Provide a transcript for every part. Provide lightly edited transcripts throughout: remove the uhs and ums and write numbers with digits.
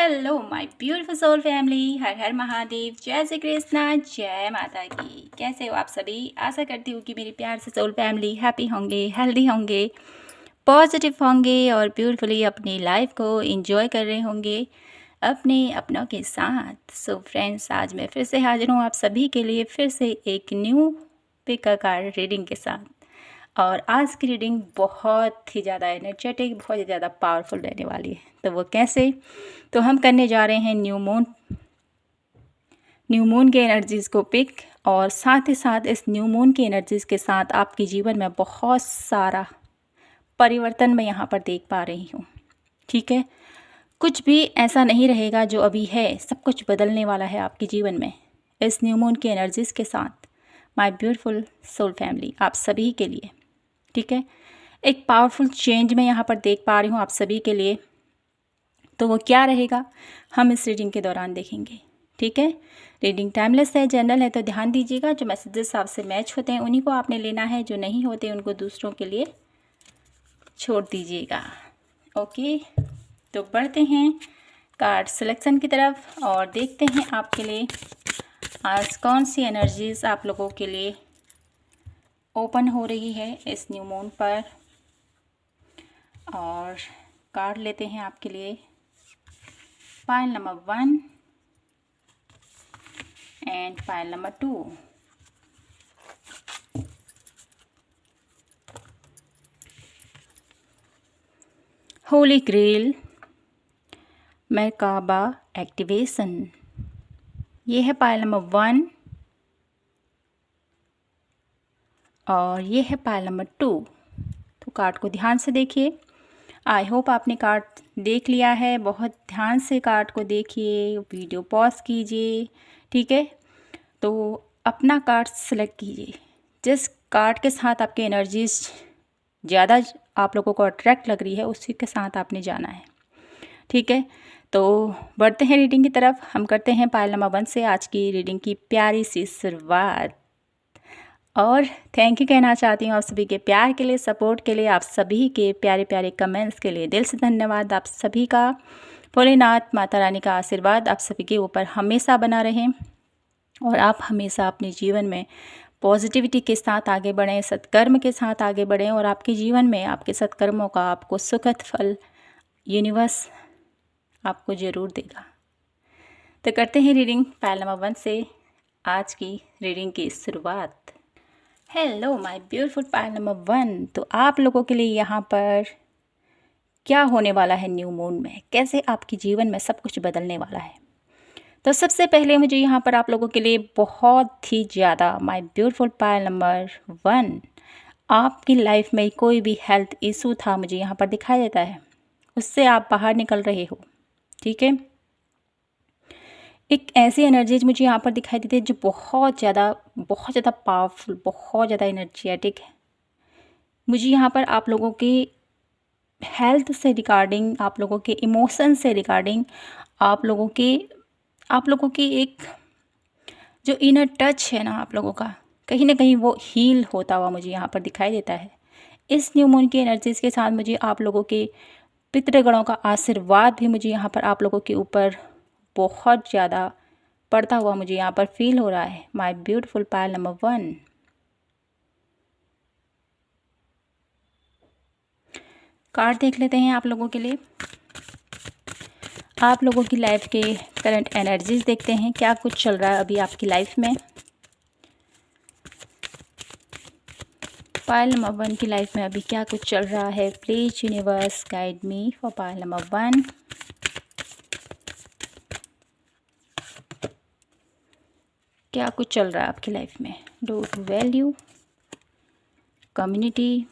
Hello my beautiful soul family, हर हर महादेव, जय श्री कृष्णा, जय माता की। कैसे हो आप सभी? आशा करती हूँ कि मेरी प्यार से सोल फैमिली हैप्पी होंगे, हेल्दी होंगे, पॉजिटिव होंगे और ब्यूटीफुली अपनी लाइफ को एंजॉय कर रहे होंगे अपने अपनों के साथ। सो फ्रेंड्स, आज मैं फिर से हाजिर हूँ आप सभी के लिए फिर से एक new pick a card reading के साथ। और आज की रीडिंग बहुत ही ज़्यादा एनर्जेटिक, बहुत ही ज़्यादा पावरफुल रहने वाली है। तो वो कैसे? तो हम करने जा रहे हैं न्यू मून के एनर्जीज़ को पिक, और साथ ही साथ इस न्यू मून की एनर्जीज़ के साथ आपके जीवन में बहुत सारा परिवर्तन मैं यहाँ पर देख पा रही हूँ। ठीक है, कुछ भी ऐसा नहीं रहेगा जो अभी है, सब कुछ बदलने वाला है आपके जीवन में इस न्यू मून की एनर्जीज़ के साथ। माय ब्यूटीफुल सोल फैमिली, आप सभी के लिए, ठीक है, एक पावरफुल चेंज मैं यहाँ पर देख पा रही हूँ आप सभी के लिए। तो वो क्या रहेगा हम इस रीडिंग के दौरान देखेंगे। ठीक है, रीडिंग टाइमलेस है, जनरल है, तो ध्यान दीजिएगा। जो मैसेजेस आपसे मैच होते हैं उन्हीं को आपने लेना है, जो नहीं होते उनको दूसरों के लिए छोड़ दीजिएगा। ओके, तो बढ़ते हैं कार्ड सिलेक्शन की तरफ और देखते हैं आपके लिए आज कौन सी एनर्जीज आप लोगों के लिए ओपन हो रही है इस न्यू मून पर। और कार्ड लेते हैं आपके लिए pile number 1 and pile number 2। Holy grail merkaba activation, ये है पाइल नंबर 1 और ये है पाइल नंबर 2। तो कार्ड को ध्यान से देखिए। आई होप आपने कार्ड देख लिया है। बहुत ध्यान से कार्ड को देखिए, वीडियो पॉज कीजिए। ठीक है, तो अपना कार्ड सेलेक्ट कीजिए। जिस कार्ड के साथ आपकी एनर्जीज ज़्यादा आप लोगों को अट्रैक्ट लग रही है उसी के साथ आपने जाना है। ठीक है, तो बढ़ते हैं रीडिंग की तरफ। हम करते हैं पाइल नंबर 1 से आज की रीडिंग की प्यारी सी शुरुआत। और थैंक यू कहना चाहती हूँ आप सभी के प्यार के लिए, सपोर्ट के लिए, आप सभी के प्यारे प्यारे कमेंट्स के लिए दिल से धन्यवाद। आप सभी का भोलेनाथ माता रानी का आशीर्वाद आप सभी के ऊपर हमेशा बना रहे और आप हमेशा अपने जीवन में पॉजिटिविटी के साथ आगे बढ़ें, सत्कर्म के साथ आगे बढ़ें और आपके जीवन में आपके सत्कर्मों का आपको सुखद फल यूनिवर्स आपको ज़रूर देगा। तो करते हैं रीडिंग पाइल नंबर 1 से आज की रीडिंग की शुरुआत। Hello my beautiful pile number 1। तो आप लोगों के लिए यहाँ पर क्या होने वाला है न्यू मून में, कैसे आपके जीवन में सब कुछ बदलने वाला है। तो सबसे पहले मुझे यहाँ पर आप लोगों के लिए बहुत ही ज़्यादा माय ब्यूटीफुल पाइल नंबर 1, आपकी लाइफ में कोई भी हेल्थ इशू था मुझे यहाँ पर दिखाई देता है, उससे आप बाहर निकल रहे हो। ठीक है, एक ऐसी एनर्जीज मुझे यहाँ पर दिखाई देती है जो बहुत ज़्यादा पावरफुल, बहुत ज़्यादा एनर्जेटिक है। मुझे यहाँ पर आप लोगों की हेल्थ से रिगार्डिंग, आप लोगों के इमोशन से रिगार्डिंग, आप लोगों की एक जो इनर टच है ना आप लोगों का, कहीं ना कहीं वो हील होता हुआ मुझे यहाँ पर दिखाई देता है। इस न्यू मून की एनर्जीज़ के साथ मुझे आप लोगों के पितृगणों का आशीर्वाद भी मुझे यहाँ पर आप लोगों के ऊपर बहुत ज़्यादा पड़ता हुआ मुझे यहाँ पर फील हो रहा है। My beautiful pile number 1। Card देख लेते हैं आप लोगों के लिए। आप लोगों की लाइफ के करंट एनर्जीज देखते हैं, क्या कुछ चल रहा है अभी आपकी लाइफ में। पाइल नंबर 1 की लाइफ में अभी क्या कुछ चल रहा है। Please universe guide me for pile number 1। क्या कुछ चल रहा है आपकी लाइफ में। Do to value, community,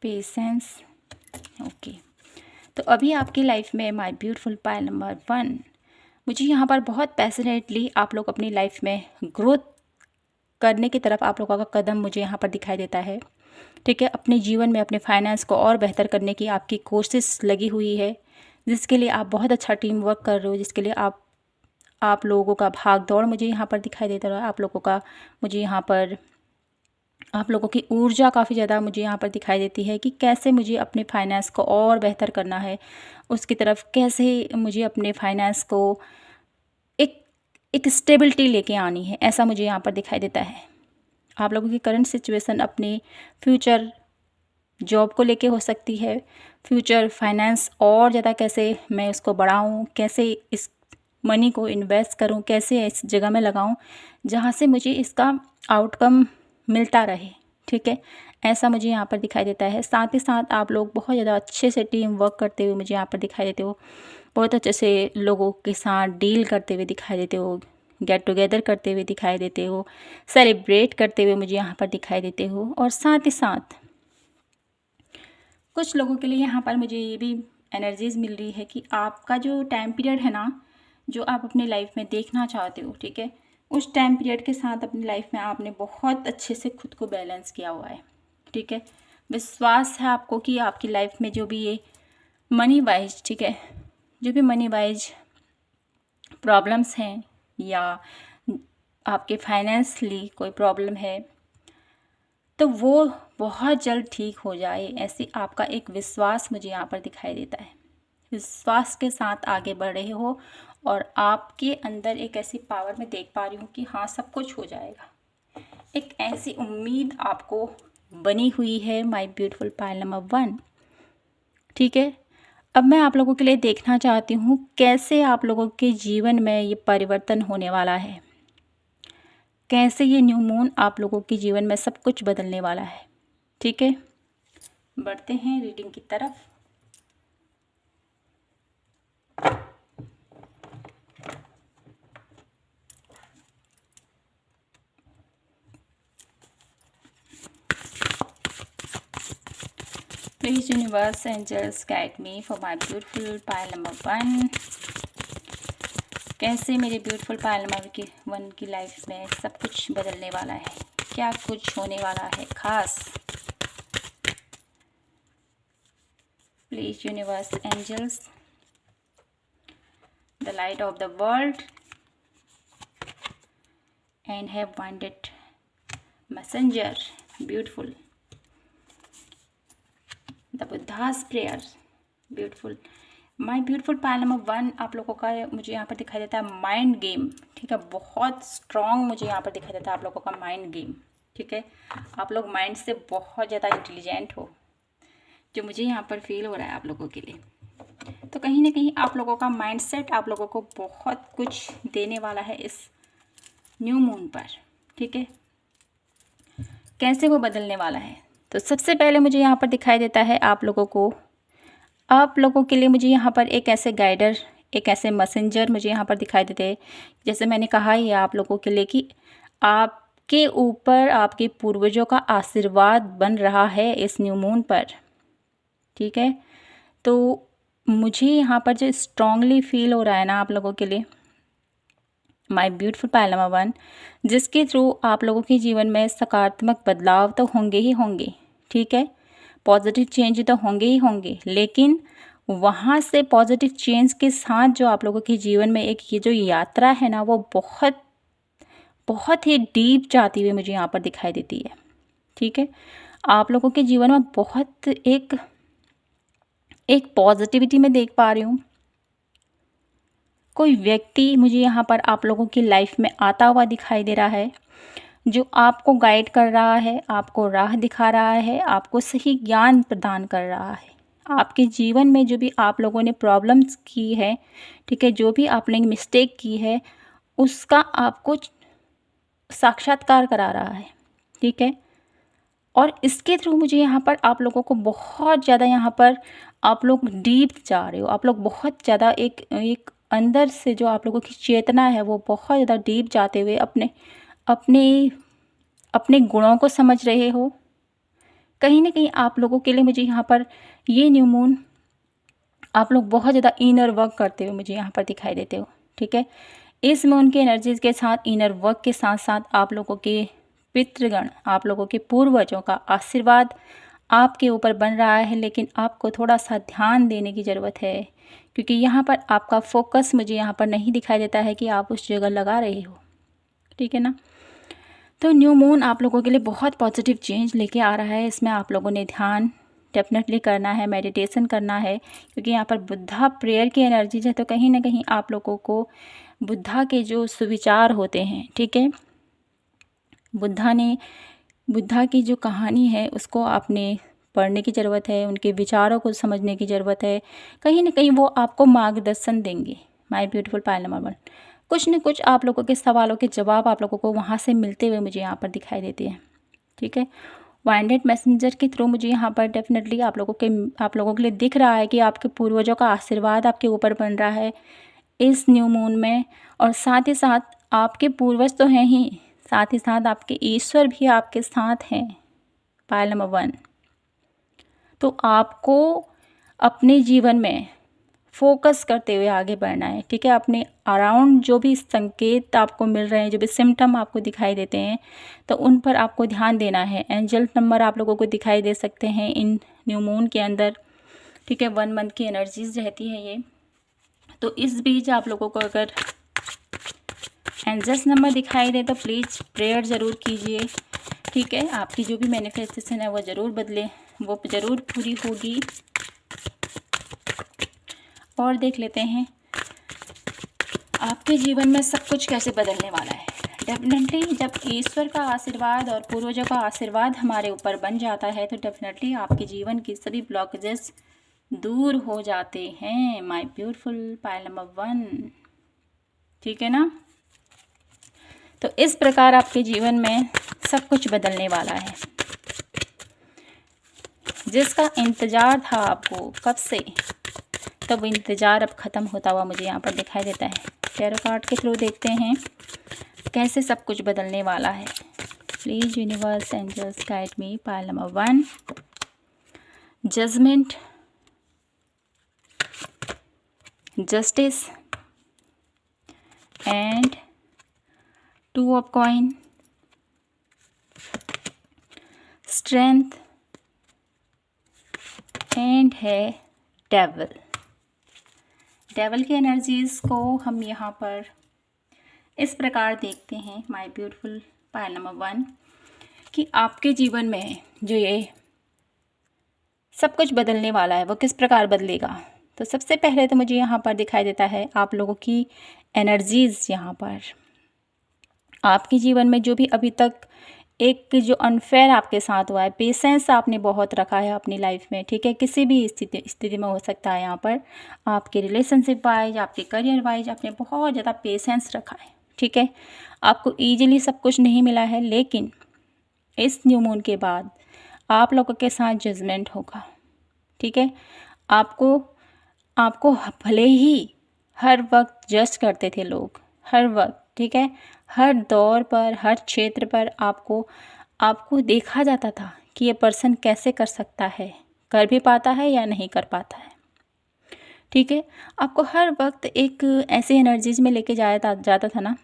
patience. Okay, तो अभी आपकी लाइफ में माय ब्यूटीफुल पाइल नंबर 1, मुझे यहाँ पर बहुत पैशनेटली आप लोग अपनी लाइफ में ग्रोथ करने की तरफ आप लोगों का कदम मुझे यहाँ पर दिखाई देता है। ठीक है, अपने जीवन में अपने फाइनेंस को और बेहतर करने की आपकी कोशिश लगी हुई है, जिसके लिए आप बहुत अच्छा टीम वर्क कर रहे हो, जिसके लिए आप लोगों का भाग दौड़ मुझे यहाँ पर दिखाई देता है। आप लोगों का मुझे यहाँ पर आप लोगों की ऊर्जा काफ़ी ज़्यादा मुझे यहाँ पर दिखाई देती है कि कैसे मुझे अपने फाइनेंस को और बेहतर करना है, उसकी तरफ कैसे मुझे अपने फाइनेंस को एक एक स्टेबिलिटी लेके आनी है, ऐसा मुझे यहाँ पर दिखाई देता है। आप लोगों की करंट सिचुएशन अपने फ्यूचर जॉब को लेके हो सकती है, फ्यूचर फाइनेंस और ज़्यादा कैसे मैं उसको बढ़ाऊँ, कैसे इस मनी को इन्वेस्ट करूँ, कैसे इस जगह में लगाऊँ जहाँ से मुझे इसका आउटकम मिलता रहे, ठीक है। ऐसा मुझे यहाँ पर दिखाई देता है। साथ ही साथ आप लोग बहुत ज़्यादा अच्छे से टीम वर्क करते हुए मुझे यहाँ पर दिखाई देते हो, बहुत अच्छे से लोगों के साथ डील करते हुए दिखाई देते हो, गेट टुगेदर करते हुए दिखाई देते हो, सेलिब्रेट करते हुए मुझे यहाँ पर दिखाई देते हो। और साथ ही साथ कुछ लोगों के लिए यहाँ पर मुझे ये भी एनर्जीज़ मिल रही है कि आपका जो टाइम पीरियड है ना, जो आप अपनी लाइफ में देखना चाहते हो, ठीक है, उस टाइम पीरियड के साथ अपनी लाइफ में आपने बहुत अच्छे से खुद को बैलेंस किया हुआ है, ठीक है। विश्वास है आपको कि आपकी लाइफ में जो भी ये मनी वाइज, ठीक है, जो भी मनी वाइज प्रॉब्लम्स हैं या आपके फाइनेंशली कोई प्रॉब्लम है, तो वो बहुत जल्द ठीक हो जाए, ऐसी आपका एक विश्वास मुझे यहाँ पर दिखाई देता है। विश्वास के साथ आगे बढ़ रहे हो और आपके अंदर एक ऐसी पावर मैं देख पा रही हूँ कि हाँ, सब कुछ हो जाएगा। एक ऐसी उम्मीद आपको बनी हुई है माय ब्यूटीफुल पायल नंबर 1, ठीक है। अब मैं आप लोगों के लिए देखना चाहती हूँ कैसे आप लोगों के जीवन में ये परिवर्तन होने वाला है, कैसे ये न्यू मून आप लोगों के जीवन में सब कुछ बदलने वाला है, ठीक है। बढ़ते हैं रीडिंग की तरफ। Please universe angels guide me for my beautiful pile number 1। कैसे मेरे ब्यूटीफुल पायल नंबर 1 की लाइफ में सब कुछ बदलने वाला है, क्या कुछ होने वाला है खास। Please universe angels, the light of the world and have wanted messenger beautiful, the Buddha's prayer beautiful. My beautiful pile number 1 आप लोगों का मुझे यहाँ पर दिखाई देता है माइंड गेम, ठीक है। बहुत स्ट्रॉन्ग मुझे यहाँ पर दिखाई देता है आप लोगों का माइंड गेम, ठीक है। आप लोग माइंड से बहुत ज़्यादा इंटेलिजेंट हो, जो मुझे यहाँ पर फील हो रहा है आप लोगों के लिए। तो कहीं ना कहीं आप लोगों का माइंडसेट आप लोगों को बहुत कुछ देने वाला है इस न्यू मून पर, ठीक है। कैसे वो बदलने वाला है, तो सबसे पहले मुझे यहाँ पर दिखाई देता है आप लोगों के लिए मुझे यहाँ पर एक ऐसे गाइडर, एक ऐसे मैसेंजर मुझे यहाँ पर दिखाई देते हैं। जैसे मैंने कहा ये आप लोगों के लिए कि आपके ऊपर आपके पूर्वजों का आशीर्वाद बन रहा है इस न्यू मून पर, ठीक है। तो मुझे यहाँ पर जो स्ट्रांगली फील हो रहा है ना आप लोगों के लिए माय ब्यूटीफुल पायल नंबर 1, जिसके थ्रू आप लोगों के जीवन में सकारात्मक बदलाव तो होंगे ही होंगे, ठीक है। पॉजिटिव चेंज तो होंगे ही होंगे, लेकिन वहाँ से पॉजिटिव चेंज के साथ जो आप लोगों के जीवन में एक ये जो यात्रा है ना, वो बहुत बहुत ही डीप जाती हुई मुझे यहाँ पर दिखाई देती है, ठीक है। आप लोगों के जीवन में बहुत एक पॉजिटिविटी में देख पा रही हूँ। कोई व्यक्ति मुझे यहाँ पर आप लोगों की लाइफ में आता हुआ दिखाई दे रहा है, जो आपको गाइड कर रहा है, आपको राह दिखा रहा है, आपको सही ज्ञान प्रदान कर रहा है। आपके जीवन में जो भी आप लोगों ने प्रॉब्लम्स की है, ठीक है, जो भी आपने मिस्टेक की है, उसका आपको साक्षात्कार करा रहा है, ठीक है। और इसके थ्रू मुझे यहाँ पर आप लोगों को बहुत ज़्यादा यहाँ पर आप लोग डीप जा रहे हो, आप लोग बहुत ज़्यादा एक अंदर से जो आप लोगों की चेतना है वो बहुत ज़्यादा डीप जाते हुए अपने अपने अपने गुणों को समझ रहे हो। कहीं ना कहीं आप लोगों के लिए मुझे यहाँ पर ये न्यू मून आप लोग बहुत ज़्यादा इनर वर्क करते हुए मुझे यहाँ पर दिखाई देते हो, ठीक है। इस मून की एनर्जीज के साथ इनर वर्क के साथ साथ आप लोगों के पितृगण, आप लोगों के पूर्वजों का आशीर्वाद आपके ऊपर बन रहा है, लेकिन आपको थोड़ा सा ध्यान देने की ज़रूरत है, क्योंकि यहाँ पर आपका फोकस मुझे यहाँ पर नहीं दिखाई देता है कि आप उस जगह लगा रहे हो, ठीक है ना। तो न्यू मून आप लोगों के लिए बहुत पॉजिटिव चेंज लेके आ रहा है। इसमें आप लोगों ने ध्यान डेफिनेटली करना है, मेडिटेशन करना है, क्योंकि यहाँ पर बुद्धा प्रेयर की एनर्जीज है। तो कहीं ना कहीं आप लोगों को बुद्धा के जो सुविचार होते हैं, ठीक है, बुद्धा की जो कहानी है उसको आपने पढ़ने की ज़रूरत है, उनके विचारों को समझने की ज़रूरत है। कहीं ना कहीं वो आपको मार्गदर्शन देंगे। माय ब्यूटीफुल पायल नंबर 1, कुछ न कुछ आप लोगों के सवालों के जवाब आप लोगों को वहाँ से मिलते हुए मुझे यहाँ पर दिखाई देते हैं, ठीक है। वाइंडेड मैसेंजर के थ्रू मुझे यहाँ पर डेफिनेटली आप लोगों के लिए दिख रहा है कि आपके पूर्वजों का आशीर्वाद आपके ऊपर बन रहा है इस न्यू मून में। और साथ ही साथ आपके पूर्वज तो हैं ही, साथ ही साथ आपके ईश्वर भी आपके साथ हैं, पायल नंबर 1। तो आपको अपने जीवन में फोकस करते हुए आगे बढ़ना है, ठीक है। अपने अराउंड जो भी संकेत आपको मिल रहे हैं, जो भी सिम्टम आपको दिखाई देते हैं, तो उन पर आपको ध्यान देना है। एंजल नंबर आप लोगों को दिखाई दे सकते हैं इन न्यू मून के अंदर, ठीक है। 1 मंथ की एनर्जीज रहती है ये। तो इस बीच आप लोगों को अगर एंजल्स नंबर दिखाई दे तो प्लीज़ प्रेयर ज़रूर कीजिए, ठीक है। आपकी जो भी मैनिफेस्टेशन है वो ज़रूर बदले, वो ज़रूर पूरी होगी। और देख लेते हैं आपके जीवन में सब कुछ कैसे बदलने वाला है। डेफिनेटली जब ईश्वर का आशीर्वाद और पूर्वजों का आशीर्वाद हमारे ऊपर बन जाता है तो डेफिनेटली आपके जीवन की सभी ब्लॉकेजेस दूर हो जाते हैं, माय ब्यूटीफुल पायल नंबर 1, ठीक है ना। तो इस प्रकार आपके जीवन में सब कुछ बदलने वाला है। जिसका इंतज़ार था आपको कब से, तब इंतज़ार अब ख़त्म होता हुआ मुझे यहाँ पर दिखाई देता है। टैरो कार्ड के थ्रू देखते हैं कैसे सब कुछ बदलने वाला है। Please universe angels guide me. Pile number 1, judgement, justice and 2 of coin, strength and है डेविल। डेविल की एनर्जीज़ को हम यहाँ पर इस प्रकार देखते हैं, माय ब्यूटीफुल पायल नंबर 1, कि आपके जीवन में जो ये सब कुछ बदलने वाला है वो किस प्रकार बदलेगा। तो सबसे पहले तो मुझे यहाँ पर दिखाई देता है आप लोगों की एनर्जीज़। यहाँ पर आपके जीवन में जो भी अभी तक एक जो अनफेयर आपके साथ हुआ है, पेशेंस आपने बहुत रखा है अपनी लाइफ में, ठीक है। किसी भी स्थिति में हो सकता है। यहाँ पर आपके रिलेशनशिप वाइज, आपके करियर वाइज आपने बहुत ज़्यादा पेशेंस रखा है, ठीक है। आपको ईजिली सब कुछ नहीं मिला है, लेकिन इस न्यू मून के बाद आप लोगों के साथ जजमेंट होगा, ठीक है। आपको भले ही हर वक्त जज करते थे लोग, हर वक्त, ठीक है, हर दौर पर, हर क्षेत्र पर आपको देखा जाता था कि ये पर्सन कैसे कर सकता है, कर भी पाता है या नहीं कर पाता है, ठीक है। आपको हर वक्त एक ऐसी एनर्जीज में लेके जाता था ना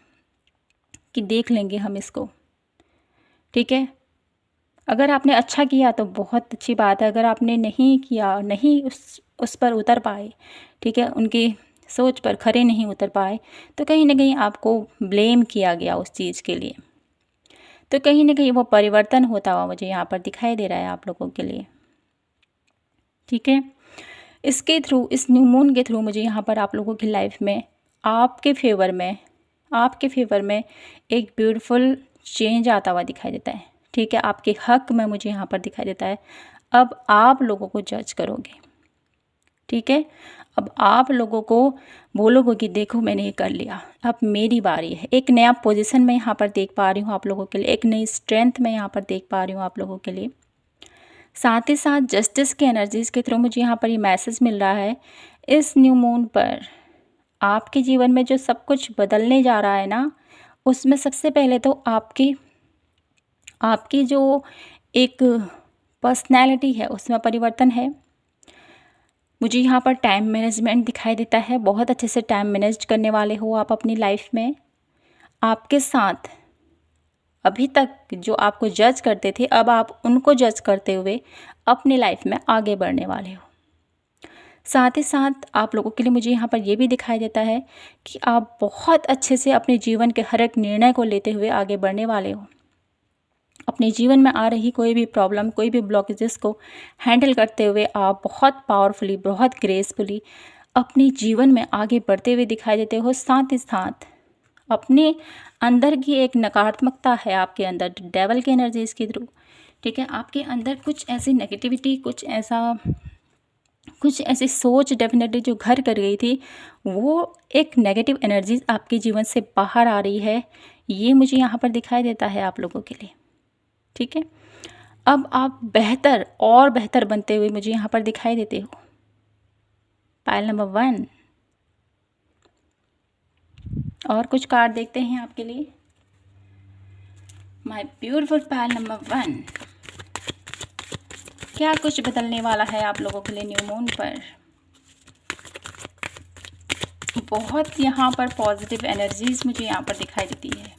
कि देख लेंगे हम इसको, ठीक है। अगर आपने अच्छा किया तो बहुत अच्छी बात है, अगर आपने नहीं किया, नहीं उस पर उतर पाए, ठीक है, उनकी सोच पर खरे नहीं उतर पाए, तो कहीं ना कहीं आपको ब्लेम किया गया उस चीज़ के लिए। तो कहीं ना कहीं वो परिवर्तन होता हुआ मुझे यहाँ पर दिखाई दे रहा है आप लोगों के लिए, ठीक है। इसके थ्रू, इस न्यू मून के थ्रू मुझे यहाँ पर आप लोगों की लाइफ में आपके फेवर में एक ब्यूटीफुल चेंज आता हुआ दिखाई देता है, ठीक है। आपके हक में मुझे यहाँ पर दिखाई देता है अब आप लोगों को जज करोगे, ठीक है। अब आप लोगों को बोलोगे कि देखो मैंने ये कर लिया, अब मेरी बारी है। एक नया पोजीशन मैं यहाँ पर देख पा रही हूँ आप लोगों के लिए, एक नई स्ट्रेंथ मैं यहाँ पर देख पा रही हूँ आप लोगों के लिए। साथ ही साथ जस्टिस के एनर्जीज़ के थ्रू मुझे यहाँ पर ये मैसेज मिल रहा है, इस न्यू मून पर आपके जीवन में जो सब कुछ बदलने जा रहा है ना, उसमें सबसे पहले तो आपकी जो एक पर्सनैलिटी है उसमें परिवर्तन है। मुझे यहाँ पर टाइम मैनेजमेंट दिखाई देता है, बहुत अच्छे से टाइम मैनेज करने वाले हो आप अपनी लाइफ में। आपके साथ अभी तक जो आपको जज करते थे, अब आप उनको जज करते हुए अपनी लाइफ में आगे बढ़ने वाले हो। साथ ही साथ आप लोगों के लिए मुझे यहाँ पर ये भी दिखाई देता है कि आप बहुत अच्छे से अपने जीवन के हर एक निर्णय को लेते हुए आगे बढ़ने वाले हो, अपने जीवन में आ रही कोई भी प्रॉब्लम, कोई भी ब्लॉकेजेस को हैंडल करते हुए आप बहुत पावरफुली, बहुत ग्रेसफुली अपने जीवन में आगे बढ़ते हुए दिखाई देते हो। साथ ही साथ अपने अंदर की एक नकारात्मकता है आपके अंदर डेवल की एनर्जीज के थ्रू, ठीक है, आपके अंदर कुछ ऐसी नेगेटिविटी, कुछ ऐसी सोच डेफिनेटली जो घर कर गई थी, वो एक नेगेटिव एनर्जीज आपके जीवन से बाहर आ रही है। ये मुझे यहाँ पर दिखाई देता है आप लोगों के लिए, ठीक है। अब आप बेहतर और बेहतर बनते हुए मुझे यहाँ पर दिखाई देते हो। पायल नंबर 1 और कुछ कार्ड देखते हैं आपके लिए। माय ब्यूटीफुल पायल नंबर 1, क्या कुछ बदलने वाला है आप लोगों के लिए न्यू मून पर। बहुत यहाँ पर पॉजिटिव एनर्जीज मुझे यहाँ पर दिखाई देती है।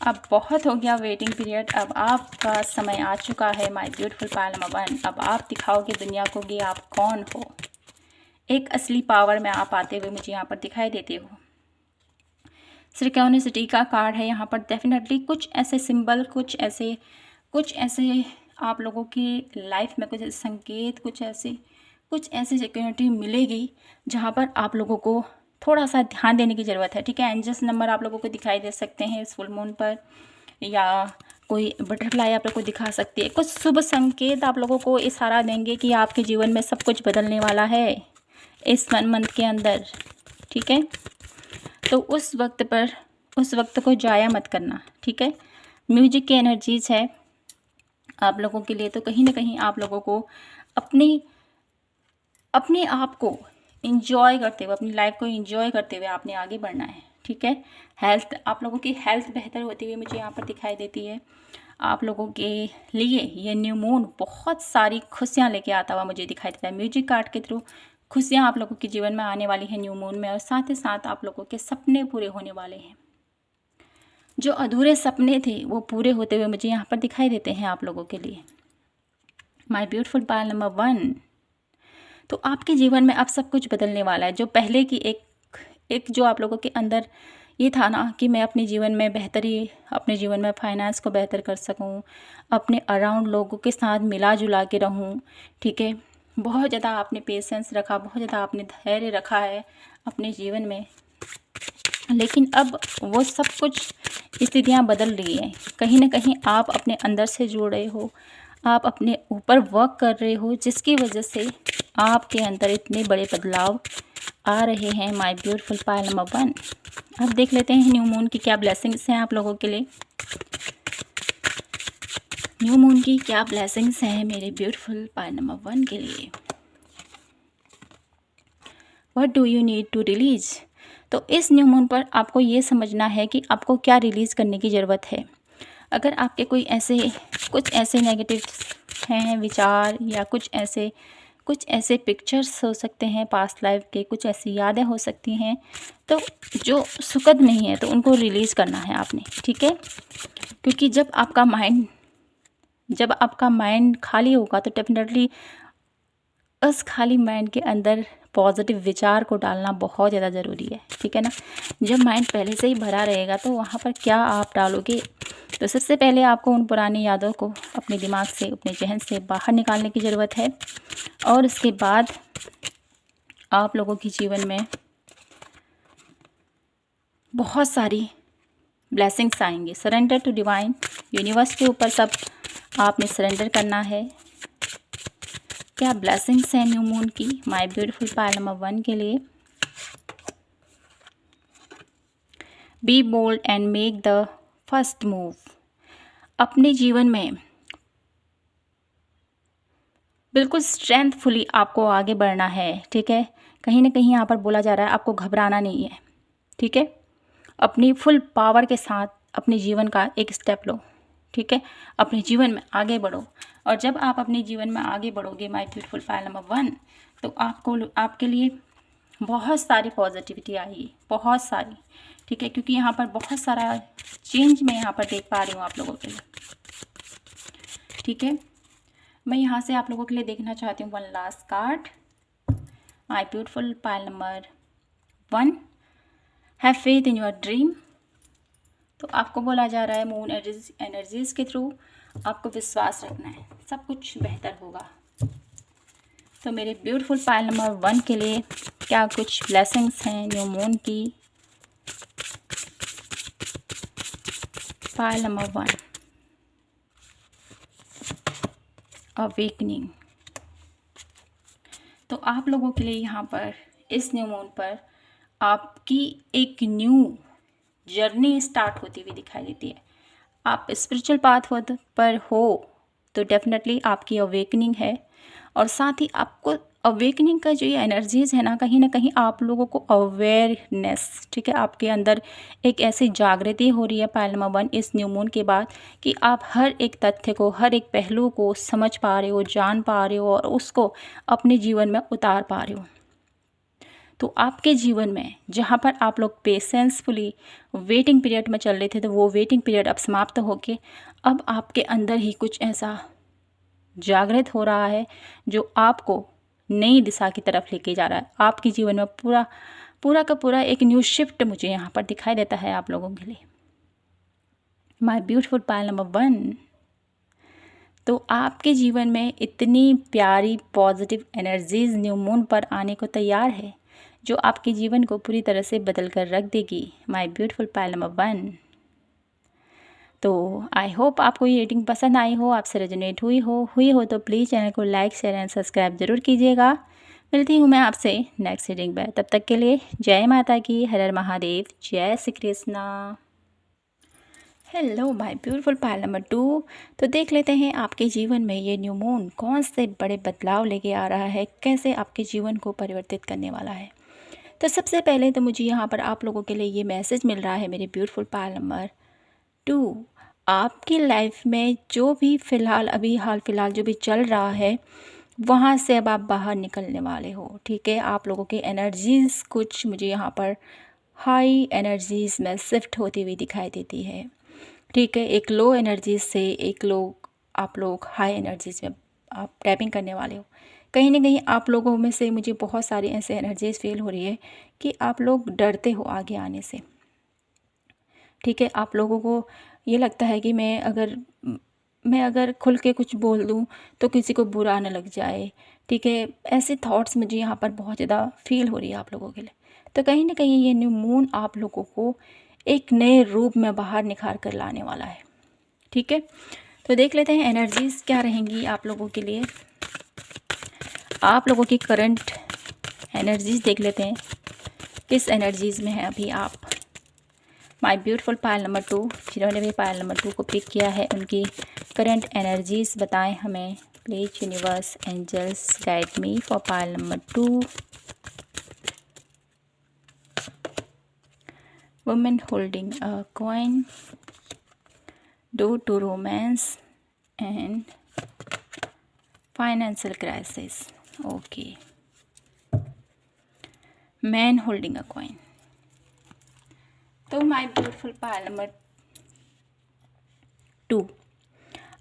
अब बहुत हो गया वेटिंग पीरियड, अब आपका समय आ चुका है माय ब्यूटीफुल पायल नंबर 1। अब आप दिखाओगे दुनिया को कि आप कौन हो। एक असली पावर में आप आते हुए मुझे यहाँ पर दिखाई देते हो। सिंक्रोनिसिटी का कार्ड है यहाँ पर। डेफिनेटली कुछ ऐसे सिंबल, कुछ ऐसे आप लोगों की लाइफ में कुछ ऐसे संकेत, कुछ ऐसी सिक्योरिटी मिलेगी जहाँ पर आप लोगों को थोड़ा सा ध्यान देने की ज़रूरत है, ठीक है। एंजल्स नंबर आप लोगों को दिखाई दे सकते हैं इस फुल मून पर, या कोई बटरफ्लाई आप लोगों को दिखा सकती है। कुछ शुभ संकेत आप लोगों को इशारा देंगे कि आपके जीवन में सब कुछ बदलने वाला है इस 1 मंथ के अंदर, ठीक है। तो उस वक्त को जाया मत करना, ठीक है। म्यूजिक की एनर्जीज है आप लोगों के लिए, तो कहीं ना कहीं आप लोगों को अपने आप को इंजॉय करते हुए, अपनी लाइफ को इंजॉय करते हुए आपने आगे बढ़ना है, ठीक है। हेल्थ, आप लोगों की हेल्थ बेहतर होती हुई मुझे यहाँ पर दिखाई देती है। आप लोगों के लिए ये न्यू मून बहुत सारी खुशियाँ लेके आता हुआ मुझे दिखाई देता है। म्यूजिक कार्ड के थ्रू खुशियाँ आप लोगों के जीवन में आने वाली है न्यू मून में, और साथ ही साथ आप लोगों के सपने पूरे होने वाले हैं। जो अधूरे सपने थे वो पूरे होते हुए मुझे यहाँ पर दिखाई देते हैं आप लोगों के लिए। माय ब्यूटीफुल पायल नंबर 1, तो आपके जीवन में अब सब कुछ बदलने वाला है। जो पहले की एक जो आप लोगों के अंदर ये था ना कि मैं अपने जीवन में फाइनेंस को बेहतर कर सकूं, अपने अराउंड लोगों के साथ मिला जुला के रहूं, ठीक है। बहुत ज़्यादा आपने पेशेंस रखा, बहुत ज़्यादा आपने धैर्य रखा है अपने जीवन में, लेकिन अब वो सब कुछ स्थितियाँ बदल रही हैं। कहीं ना कहीं आप अपने अंदर से जुड़ रहे हो, आप अपने ऊपर वर्क कर रहे हो, जिसकी वजह से आपके अंदर इतने बड़े बदलाव आ रहे हैं माय ब्यूटीफुल पायल नंबर 1। अब देख लेते हैं न्यू मून की क्या ब्लेसिंग्स हैं आप लोगों के लिए। न्यू मून की क्या ब्लेसिंग्स हैं मेरे ब्यूटीफुल पायल नंबर 1 के लिए। What do you need to release. तो इस न्यू मून पर आपको ये समझना है कि आपको क्या रिलीज़ करने की ज़रूरत है। अगर आपके कुछ ऐसे नेगेटिव हैं विचार, या कुछ ऐसे पिक्चर्स हो सकते हैं पास्ट लाइफ के, कुछ ऐसी यादें हो सकती हैं, तो जो सुखद नहीं है तो उनको रिलीज़ करना है आपने, ठीक है। क्योंकि जब आपका माइंड खाली होगा तो डेफिनेटली उस खाली माइंड के अंदर पॉजिटिव विचार को डालना बहुत ज़्यादा ज़रूरी है, ठीक है ना। जब माइंड पहले से ही भरा रहेगा तो वहाँ पर क्या आप डालोगे। तो सबसे पहले आपको उन पुरानी यादों को अपने दिमाग से, अपने जहन से बाहर निकालने की ज़रूरत है, और उसके बाद आप लोगों के जीवन में बहुत सारी ब्लेसिंग्स आएंगे। सरेंडर टू डिवाइन, यूनिवर्स के ऊपर सब आपने सरेंडर करना है। क्या ब्लेसिंग्स हैं न्यू मून की माय ब्यूटीफुल पायल नंबर 1 के लिए। Be bold and make the first move. अपने जीवन में बिल्कुल स्ट्रेंथफुली आपको आगे बढ़ना है, ठीक है। कहीं ना कहीं यहाँ पर बोला जा रहा है आपको घबराना नहीं है, ठीक है। अपनी फुल पावर के साथ अपने जीवन का एक स्टेप लो, ठीक है। अपने जीवन में आगे बढ़ो, और जब आप अपने जीवन में आगे बढ़ोगे माय ब्यूटीफुल पायल नंबर 1, तो आपके लिए बहुत सारी पॉजिटिविटी आएगी, बहुत सारी, ठीक है। क्योंकि यहाँ पर बहुत सारा चेंज मैं यहाँ पर देख पा रही हूँ आप लोगों के लिए, ठीक है। मैं यहाँ से आप लोगों के लिए देखना चाहती हूँ 1 last card. My beautiful pile number 1, have faith in your dream, तो आपको बोला जा रहा है मून एनर्जीज़ के थ्रू आपको विश्वास रखना है, सब कुछ बेहतर होगा। तो मेरे ब्यूटीफुल पाइल नंबर 1 के लिए क्या कुछ ब्लेसिंग्स हैं न्यू मून की। Pile number 1, awakening. तो आप लोगों के लिए यहाँ पर इस न्यू मून पर आपकी एक न्यू जर्नी स्टार्ट होती हुई दिखाई देती है। आप स्पिरिचुअल पाथ पर हो तो डेफिनेटली आपकी अवेकनिंग है, और साथ ही आपको अवेकनिंग का जो ये एनर्जीज़ है ना कहीं आप लोगों को अवेयरनेस, ठीक है, आपके अंदर एक ऐसी जागृति हो रही है पाइल नंबर 1 इस न्यू मून के बाद कि आप हर एक तथ्य को, हर एक पहलू को समझ पा रहे हो, जान पा रहे हो और उसको अपने जीवन में उतार पा रहे हो। तो आपके जीवन में जहाँ पर आप लोग पेशेंसफुली वेटिंग पीरियड में चल रहे थे, तो वो वेटिंग पीरियड अब समाप्त होके अब आपके अंदर ही कुछ ऐसा जागृत हो रहा है जो आपको नई दिशा की तरफ लेके जा रहा है। आपके जीवन में पूरा का पूरा एक न्यू शिफ्ट मुझे यहाँ पर दिखाई देता है आप लोगों के लिए। माय ब्यूटीफुल पाइल नंबर 1, तो आपके जीवन में इतनी प्यारी पॉजिटिव एनर्जीज न्यू मून पर आने को तैयार है जो आपके जीवन को पूरी तरह से बदल कर रख देगी। My beautiful pile number 1। तो आई होप आपको ये रीडिंग पसंद आई हो, आपसे रेजोनेट हुई हो तो प्लीज़ चैनल को लाइक, शेयर एंड सब्सक्राइब ज़रूर कीजिएगा। मिलती हूँ मैं आपसे नेक्स्ट रीडिंग में, तब तक के लिए जय माता की, हर हर महादेव, जय Shri Krishna. Hello my beautiful pile number 2। तो देख लेते हैं आपके जीवन में ये न्यू मून कौन से बड़े बदलाव लेके आ रहा है, कैसे आपके जीवन को परिवर्तित करने वाला है। तो सबसे पहले तो मुझे यहाँ पर आप लोगों के लिए ये मैसेज मिल रहा है मेरे ब्यूटीफुल पाइल नंबर 2। आपकी लाइफ में जो भी फ़िलहाल हाल फिलहाल जो भी चल रहा है वहाँ से अब आप बाहर निकलने वाले हो, ठीक है। आप लोगों की एनर्जीज़ कुछ मुझे यहाँ पर हाई एनर्जीज़ में शिफ्ट होती हुई दिखाई देती है, ठीक है। एक लो एनर्जीज से आप लोग हाई एनर्जीज में आप टैपिंग करने वाले हो। कहीं ना कहीं आप लोगों में से मुझे बहुत सारी ऐसे एनर्जीज फील हो रही है कि आप लोग डरते हो आगे आने से, ठीक है। आप लोगों को ये लगता है कि मैं अगर खुल के कुछ बोल दूं तो किसी को बुरा न लग जाए, ठीक है। ऐसे थॉट्स मुझे यहाँ पर बहुत ज़्यादा फील हो रही है आप लोगों के लिए। तो कहीं ना कहीं ये न्यू मून आप लोगों को एक नए रूप में बाहर निखार कर लाने वाला है, ठीक है। तो देख लेते हैं एनर्जीज़ क्या रहेंगी आप लोगों के लिए। आप लोगों की करंट एनर्जीज़ देख लेते हैं, किस एनर्जीज़ में है अभी आप। माय ब्यूटीफुल पाइल नंबर 2, जिन्होंने भी पाइल नंबर 2 को पिक किया है उनकी करंट एनर्जीज़ बताएं हमें please. Universe, angels guide me for pile number 2। Women holding a coin, due to romance and financial crisis. Okay. Man holding a coin. तो my beautiful pile number 2,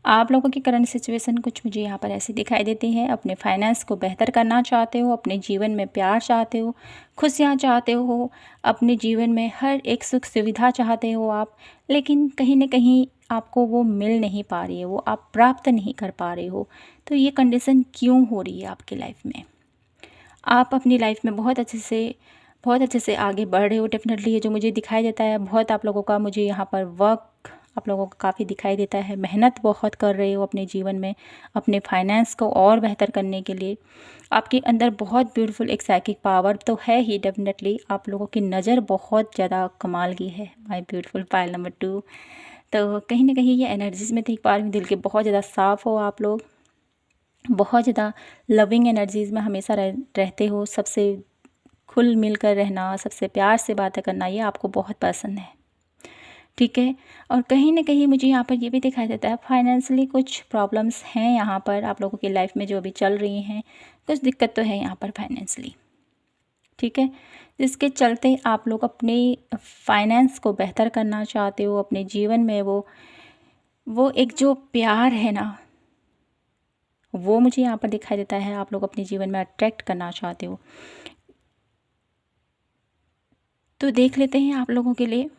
आप लोगों की करंट सिचुएशन कुछ मुझे यहाँ पर ऐसी दिखाई देती है। अपने फाइनेंस को बेहतर करना चाहते हो, अपने जीवन में प्यार चाहते हो, खुशियाँ चाहते हो, अपने जीवन में हर एक सुख सुविधा चाहते हो आप, लेकिन कहीं ना कहीं आपको वो मिल नहीं पा रही है, वो आप प्राप्त नहीं कर पा रहे हो। तो ये कंडीशन क्यों हो रही है आपकी लाइफ में? आप अपनी लाइफ में बहुत अच्छे से आगे बढ़ रहे हो डेफिनेटली, ये जो मुझे दिखाई देता है। बहुत आप लोगों का मुझे यहाँ पर वर्क आप लोगों को काफ़ी दिखाई देता है, मेहनत बहुत कर रहे हो अपने जीवन में, अपने फाइनेंस को और बेहतर करने के लिए। आपके अंदर बहुत ब्यूटीफुल एक साइकिक पावर तो है ही डेफिनेटली, आप लोगों की नज़र बहुत ज़्यादा कमाल की है माय ब्यूटीफुल पाइल नंबर 2। तो कहीं ना कहीं ये एनर्जीज़ में देख पा रही हूँ, दिल के बहुत ज़्यादा साफ़ हो आप लोग, बहुत ज़्यादा लविंग एनर्जीज़ में हमेशा रहते हो, सबसे खुल मिल कर रहना, सबसे प्यार से बातें करना, ये आपको बहुत पसंद है, ठीक है। और कहीं ना कहीं मुझे यहाँ पर ये भी दिखाई देता है फाइनेंशियली कुछ प्रॉब्लम्स हैं यहाँ पर आप लोगों की लाइफ में जो भी चल रही हैं, कुछ दिक्कत तो है यहाँ पर फाइनेंशियली, ठीक है। जिसके चलते आप लोग अपने फाइनेंस को बेहतर करना चाहते हो, अपने जीवन में वो एक जो प्यार है ना, वो मुझे यहाँ पर दिखाई देता है आप लोग अपने जीवन में अट्रैक्ट करना चाहते हो। तो देख लेते हैं आप लोगों के लिए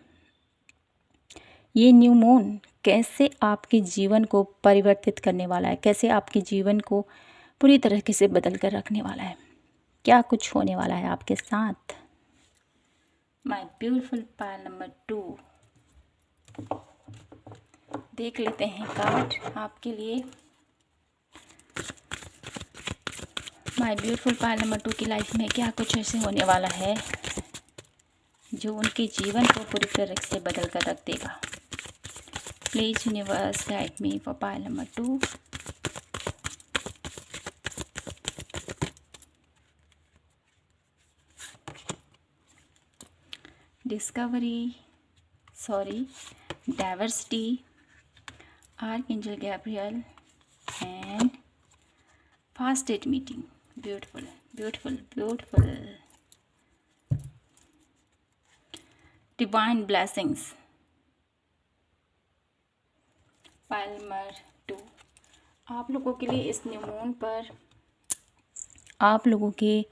ये न्यू मून कैसे आपके जीवन को परिवर्तित करने वाला है, कैसे आपके जीवन को पूरी तरीके से बदल कर रखने वाला है, क्या कुछ होने वाला है आपके साथ। माय ब्यूटीफुल पायल नंबर 2 देख लेते हैं कार्ड आपके लिए। माय ब्यूटीफुल पायल नंबर 2 की लाइफ में क्या कुछ ऐसे होने वाला है जो उनके जीवन को पूरी तरह से बदल कर रख देगा। Please universe guide me for pile number 2। Discovery, diversity, archangel Gabriel and first date meeting. Beautiful beautiful beautiful. Divine blessings. Pile number 2 आप लोगों के लिए इस न्यू मून पर आप लोगों के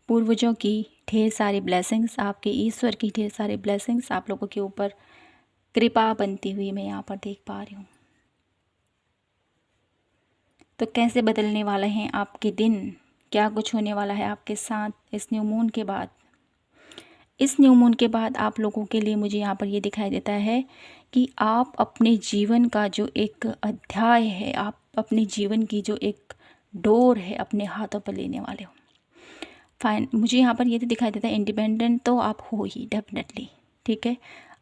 पूर्वजों की ढेर सारी ब्लेसिंग्स, आपके ईश्वर की ढेर सारी ब्लेसिंग्स आप लोगों के ऊपर कृपा बनती हुई मैं यहाँ पर देख पा रही हूँ। तो कैसे बदलने वाले हैं आपके दिन, क्या कुछ होने वाला है आपके साथ इस न्यू मून के बाद। इस न्यू मून के बाद आप लोगों के लिए मुझे यहाँ पर ये दिखाई देता है कि आप अपने जीवन का जो एक अध्याय है, आप अपने जीवन की जो एक डोर है अपने हाथों पर लेने वाले हो। फाइन, मुझे यहाँ पर ये तो दिखाई देता है इंडिपेंडेंट तो आप हो ही डेफिनेटली, ठीक है।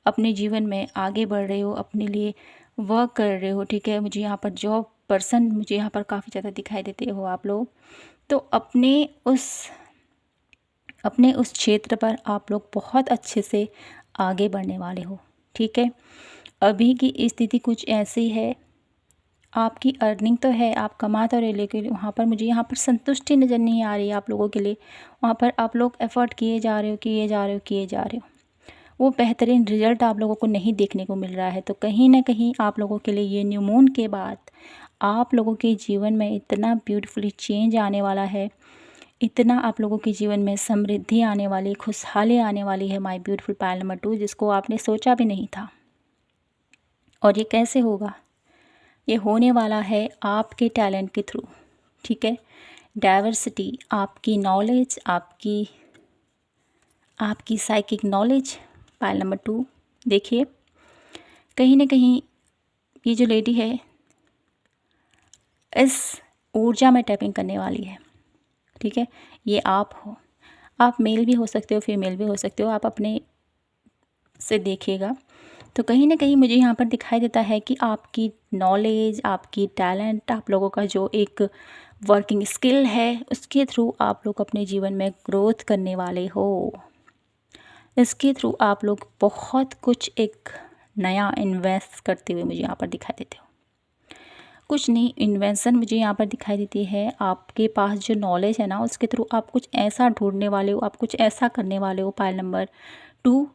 अपने जीवन में आगे बढ़ रहे हो, अपने लिए वर्क कर रहे हो, ठीक है। मुझे यहाँ पर जॉब पर्सन मुझे यहाँ पर काफ़ी ज़्यादा दिखाई देते हो आप लोग। तो अपने उस क्षेत्र पर आप लोग बहुत अच्छे से आगे बढ़ने वाले हो, ठीक है। अभी की स्थिति कुछ ऐसी है, आपकी अर्निंग तो है, आप कमा तो रहे, लेकिन वहाँ पर मुझे यहाँ पर संतुष्टि नज़र नहीं आ रही है आप लोगों के लिए। वहाँ पर आप लोग एफ़र्ट किए जा रहे हो, वो बेहतरीन रिज़ल्ट आप लोगों को नहीं देखने को मिल रहा है। तो कहीं ना कहीं आप लोगों के लिए ये न्यू मून के बाद आप लोगों के जीवन में इतना ब्यूटीफुली चेंज आने वाला है, इतना आप लोगों के जीवन में समृद्धि आने वाली, खुशहाली आने वाली है माय ब्यूटीफुल पायल नंबर 2, जिसको आपने सोचा भी नहीं था। और ये कैसे होगा, ये होने वाला है आपके टैलेंट के थ्रू, ठीक है। डाइवर्सिटी, आपकी नॉलेज, आपकी साइकिक नॉलेज। पायल नंबर 2 देखिए, कहीं ना कहीं ये जो लेडी है इस ऊर्जा में टैपिंग करने वाली है, ठीक है। ये आप हो, आप मेल भी हो सकते हो, फीमेल भी हो सकते हो, आप अपने से देखिएगा। तो कहीं ना कहीं मुझे यहाँ पर दिखाई देता है कि आपकी नॉलेज, आपकी टैलेंट, आप लोगों का जो एक वर्किंग स्किल है, उसके थ्रू आप लोग अपने जीवन में ग्रोथ करने वाले हो। इसके थ्रू आप लोग बहुत कुछ एक नया इन्वेस्ट करते हुए मुझे यहाँ पर दिखाई देते हो। कुछ नई इन्वेंशन मुझे यहाँ पर दिखाई देती है। आपके पास जो नॉलेज है ना, उसके थ्रू आप कुछ ऐसा ढूंढने वाले हो, आप कुछ ऐसा करने वाले हो पायल नंबर 2,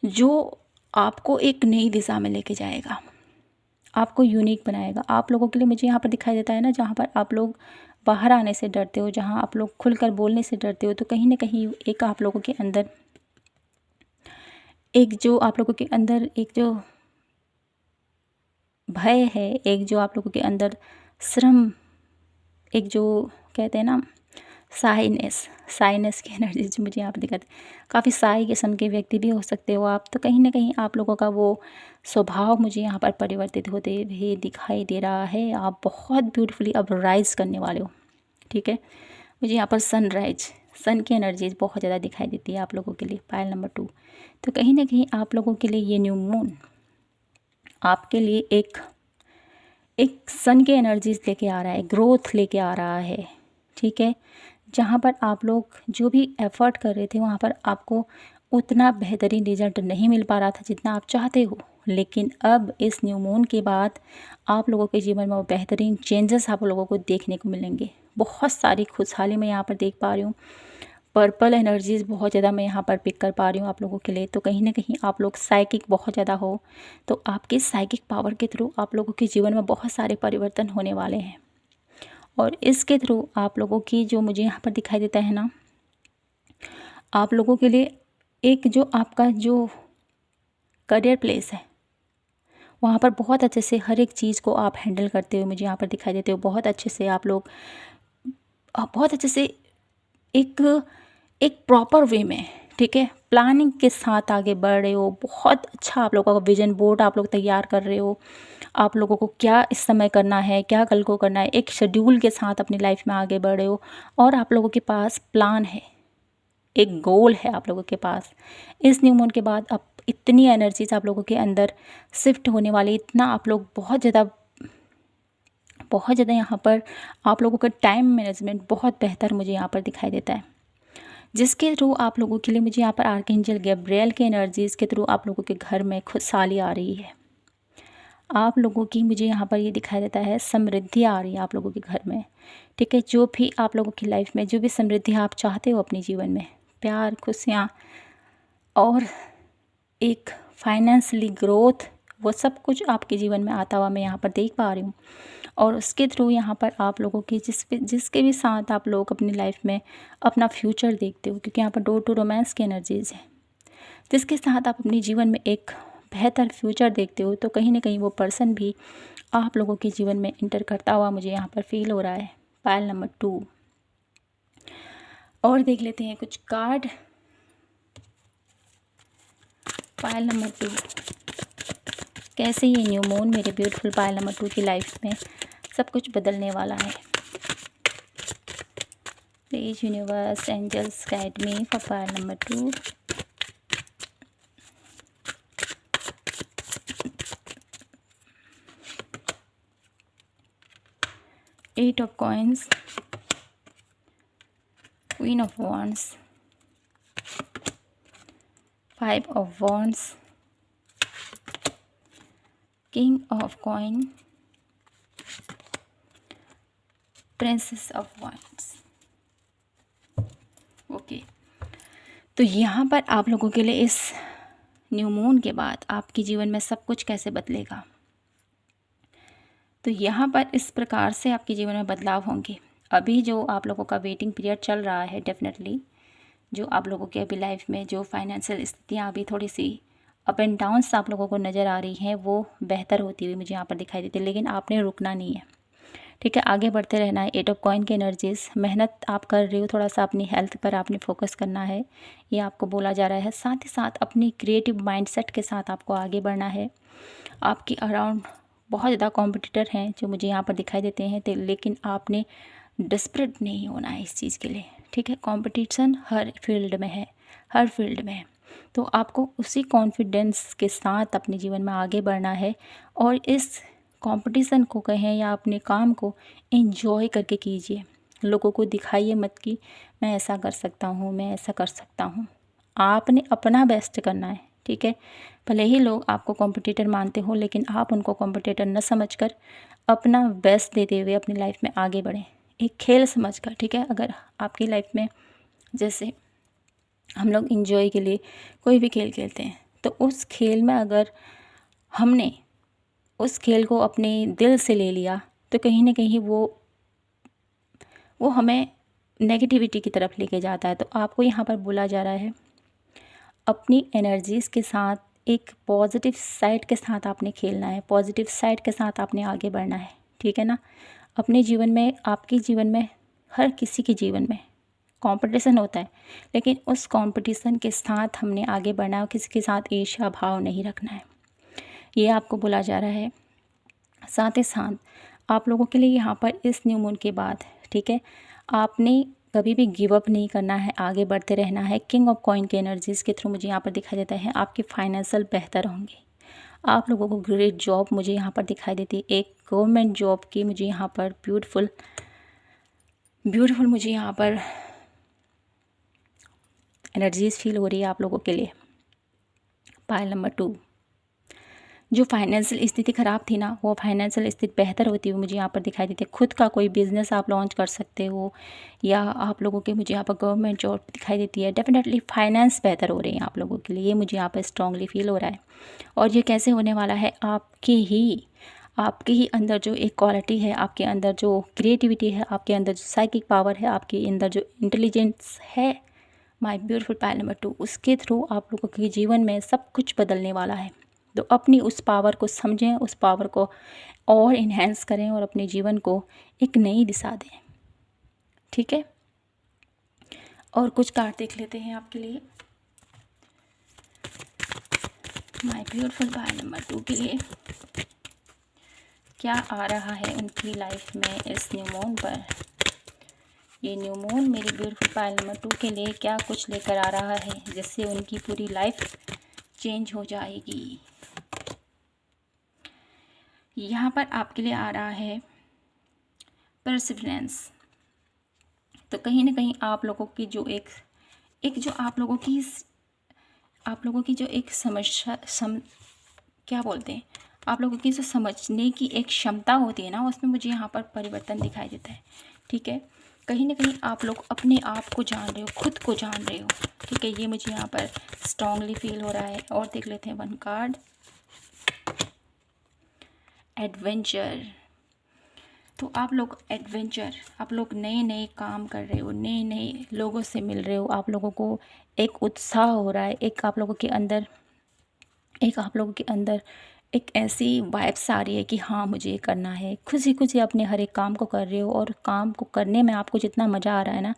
जो आपको एक नई दिशा में लेके जाएगा, आपको यूनिक बनाएगा। आप लोगों के लिए मुझे यहाँ पर दिखाई देता है ना, जहाँ पर आप लोग बाहर आने से डरते हो, जहाँ आप लोग खुलकर बोलने से डरते हो, तो कहीं ना कहीं एक आप लोगों के अंदर एक जो भय है, एक जो आप लोगों के अंदर श्रम, एक जो कहते हैं ना साइनेस की एनर्जी जो मुझे यहाँ पर दिखाते हैं। काफ़ी साई किस्म के व्यक्ति भी हो सकते हो आप। तो कहीं ना कहीं आप लोगों का वो स्वभाव मुझे यहाँ पर परिवर्तित होते हुए दिखाई दे रहा है। आप बहुत ब्यूटीफुली अब राइज करने वाले हो, ठीक है। मुझे यहाँ पर सन की एनर्जीज बहुत ज़्यादा दिखाई देती है आप लोगों के लिए पायल नंबर 2। तो कहीं ना कहीं आप लोगों के लिए ये न्यू मून आपके लिए एक सन के एनर्जीज लेके आ रहा है, ग्रोथ लेके आ रहा है, ठीक है। जहाँ पर आप लोग जो भी एफ़र्ट कर रहे थे, वहाँ पर आपको उतना बेहतरीन रिजल्ट नहीं मिल पा रहा था जितना आप चाहते हो, लेकिन अब इस न्यू मून के बाद आप लोगों के जीवन में वो बेहतरीन चेंजेस आप लोगों को देखने को मिलेंगे। बहुत सारी खुशहाली मैं यहाँ पर देख पा रही हूँ। पर्पल एनर्जीज़ बहुत ज़्यादा मैं यहाँ पर पिक कर पा रही हूँ आप लोगों के लिए। तो कहीं ना कहीं आप लोग साइकिक बहुत ज़्यादा हो, तो आपके साइकिक पावर के थ्रू आप लोगों के जीवन में बहुत सारे परिवर्तन होने वाले हैं। और इसके थ्रू आप लोगों की जो मुझे यहाँ पर दिखाई देता है ना, आप लोगों के लिए एक जो आपका जो करियर प्लेस है, वहाँ पर बहुत अच्छे से हर एक चीज़ को आप हैंडल करते हुए मुझे यहाँ पर दिखाई देते हो। बहुत अच्छे से आप लोग बहुत अच्छे से एक एक प्रॉपर वे में, ठीक है, प्लानिंग के साथ आगे बढ़ रहे हो। बहुत अच्छा आप लोगों का विजन बोर्ड आप लोग तैयार कर रहे हो। आप लोगों को क्या इस समय करना है, क्या कल को करना है, एक शेड्यूल के साथ अपनी लाइफ में आगे बढ़ रहे हो। और आप लोगों के पास प्लान है, एक गोल है आप लोगों के पास। इस न्यू मून के बाद अब इतनी एनर्जीज आप लोगों के अंदर शिफ्ट होने वाली, इतना आप लोग बहुत ज़्यादा यहाँ पर आप लोगों का टाइम मैनेजमेंट बहुत बेहतर मुझे यहाँ पर दिखाई देता है, जिसके थ्रू आप लोगों के लिए मुझे यहाँ पर आर्कएंजल गैब्रिएल के एनर्जीज़ के थ्रू आप लोगों के घर में खुशहाली आ रही है। आप लोगों की मुझे यहाँ पर ये दिखाई देता है समृद्धि आ रही है आप लोगों के घर में, ठीक है। जो भी आप लोगों की लाइफ में जो भी समृद्धि आप चाहते हो अपने जीवन में, प्यार, खुशियाँ और एक फाइनेंशियली ग्रोथ, वो सब कुछ आपके जीवन में आता हुआ मैं यहाँ पर देख पा रही हूँ। और उसके थ्रू यहाँ पर आप लोगों की जिसके भी साथ आप लोग अपनी लाइफ में अपना फ्यूचर देखते हो, क्योंकि यहाँ पर डोर टू रोमांस की एनर्जीज़ है, जिसके साथ आप अपने जीवन में एक बेहतर फ्यूचर देखते हो, तो कहीं ना कहीं वो पर्सन भी आप लोगों के जीवन में इंटर करता हुआ मुझे यहाँ पर फील हो रहा है। पायल नंबर 2 और देख लेते हैं कुछ कार्ड। पायल नंबर 2, कैसे ये न्यू मून मेरे ब्यूटीफुल पायल नंबर 2 की लाइफ में सब कुछ बदलने वाला है। Please universe angels guide me for pile number 2। Eight of coins, queen of wands, 5 of wands, king of coin, princess of wands. Okay, तो यहाँ पर आप लोगों के लिए इस न्यू मून के बाद आपके जीवन में सब कुछ कैसे बदलेगा, तो यहाँ पर इस प्रकार से आपके जीवन में बदलाव होंगे। अभी जो आप लोगों का वेटिंग पीरियड चल रहा है, डेफिनेटली जो आप लोगों के अभी लाइफ में जो फाइनेंशियल स्थितियाँ अभी थोड़ी सी अप एंड डाउन्स आप लोगों को नज़र आ रही हैं, वो बेहतर होती हुई मुझे यहाँ पर दिखाई देती है। लेकिन आपने रुकना नहीं है, ठीक है, आगे बढ़ते रहना है। 8 ऑफ कॉइन की एनर्जीज़, मेहनत आप कर रही हो, थोड़ा सा अपनी हेल्थ पर आपने फोकस करना है, ये आपको बोला जा रहा है। साथ ही साथ अपनी क्रिएटिव माइंडसेट के साथ आपको आगे बढ़ना है। आपके अराउंड बहुत ज़्यादा कॉम्पिटिटर हैं जो मुझे यहाँ पर दिखाई देते हैं, लेकिन आपने डिस्परेट नहीं होना है इस चीज़ के लिए, ठीक है। कंपटीशन हर फील्ड में है, हर फील्ड में है, तो आपको उसी कॉन्फिडेंस के साथ अपने जीवन में आगे बढ़ना है। और इस कंपटीशन को कहें या अपने काम को एंजॉय करके कीजिए। लोगों को दिखाइए मत कि मैं ऐसा कर सकता हूँ, मैं ऐसा कर सकता हूँ। आपने अपना बेस्ट करना है, ठीक है। भले ही लोग आपको कॉम्पिटिटर मानते हो, लेकिन आप उनको कॉम्पिटिटर न समझकर अपना बेस्ट देते हुए अपनी लाइफ में आगे बढ़ें, एक खेल समझकर, ठीक है। अगर आपकी लाइफ में जैसे हम लोग इंजॉय के लिए कोई भी खेल खेलते हैं, तो उस खेल में अगर हमने उस खेल को अपने दिल से ले लिया, तो कहीं ना कहीं वो हमें नेगेटिविटी की तरफ लेके जाता है। तो आपको यहाँ पर बोला जा रहा है अपनी एनर्जीज़ के साथ एक पॉजिटिव साइड के साथ आपने खेलना है, पॉजिटिव साइड के साथ आपने आगे बढ़ना है, ठीक है ना। अपने जीवन में, आपके जीवन में, हर किसी के जीवन में कंपटीशन होता है, लेकिन उस कंपटीशन के साथ हमने आगे बढ़ना है और किसी के साथ ईर्ष्या भाव नहीं रखना है, ये आपको बोला जा रहा है। साथ ही साथ आप लोगों के लिए यहाँ पर इस न्यू मून के बाद, ठीक है, आपने कभी भी गिव अप नहीं करना है, आगे बढ़ते रहना है। किंग ऑफ कॉइन के एनर्जीज़ के थ्रू मुझे यहाँ पर दिखाई देता है आपके फाइनेंशियल बेहतर होंगे। आप लोगों को ग्रेट जॉब मुझे यहाँ पर दिखाई देती है, एक गवर्नमेंट जॉब की मुझे यहाँ पर ब्यूटीफुल मुझे यहाँ पर एनर्जीज़ फील हो रही है आप लोगों के लिए। पायल नंबर 2, जो फाइनेंशियल स्थिति ख़राब थी ना, वो फाइनेंशियल स्थिति बेहतर होती हुई मुझे यहाँ पर दिखाई देती है। खुद का कोई बिज़नेस आप लॉन्च कर सकते हो, या आप लोगों के मुझे यहाँ पर गवर्नमेंट जॉब दिखाई देती है। डेफिनेटली फाइनेंस बेहतर हो रही है आप लोगों के लिए, ये मुझे यहाँ पर स्ट्रांगली फील हो रहा है। और ये कैसे होने वाला है, आपके ही अंदर जो एक क्वालिटी है, आपके अंदर जो क्रिएटिविटी है, आपके अंदर जो साइकिक पावर है, आपके अंदर जो इंटेलिजेंस है, माय ब्यूटीफुल पायल नंबर 2, उसके थ्रू आप लोगों के जीवन में सब कुछ बदलने वाला है। तो अपनी उस पावर को समझें, उस पावर को और इन्हेंस करें और अपने जीवन को एक नई दिशा दें। ठीक है, और कुछ कार्ड देख लेते हैं आपके लिए। माय ब्यूटीफुल पायल नंबर 2 के लिए क्या आ रहा है उनकी लाइफ में इस न्यू मून पर। ये न्यू मून मेरी ब्यूटीफुल पायल नंबर 2 के लिए क्या कुछ लेकर आ रहा है जिससे उनकी पूरी लाइफ चेंज हो जाएगी। यहाँ पर आपके लिए आ रहा है परसिवरेंस। तो कहीं ना कहीं आप लोगों की जो एक जो आप लोगों की जो एक क्या बोलते हैं, आप लोगों की जो समझने की एक क्षमता होती है ना, उसमें मुझे यहाँ पर परिवर्तन दिखाई देता है। ठीक है, कहीं ना कहीं आप लोग अपने आप को जान रहे हो, खुद को जान रहे हो। ठीक है, ये मुझे यहाँ पर स्ट्रांगली फील हो रहा है। और देख लेते हैं वन कार्ड, एडवेंचर। तो आप लोग एडवेंचर, आप लोग नए नए काम कर रहे हो, नए नए लोगों से मिल रहे हो, आप लोगों को एक उत्साह हो रहा है, एक आप लोगों के अंदर एक ऐसी वाइब्स आ रही है कि हाँ मुझे ये करना है। खुशी खुशी अपने हर एक काम को कर रहे हो, और काम को करने में आपको जितना मज़ा आ रहा है ना,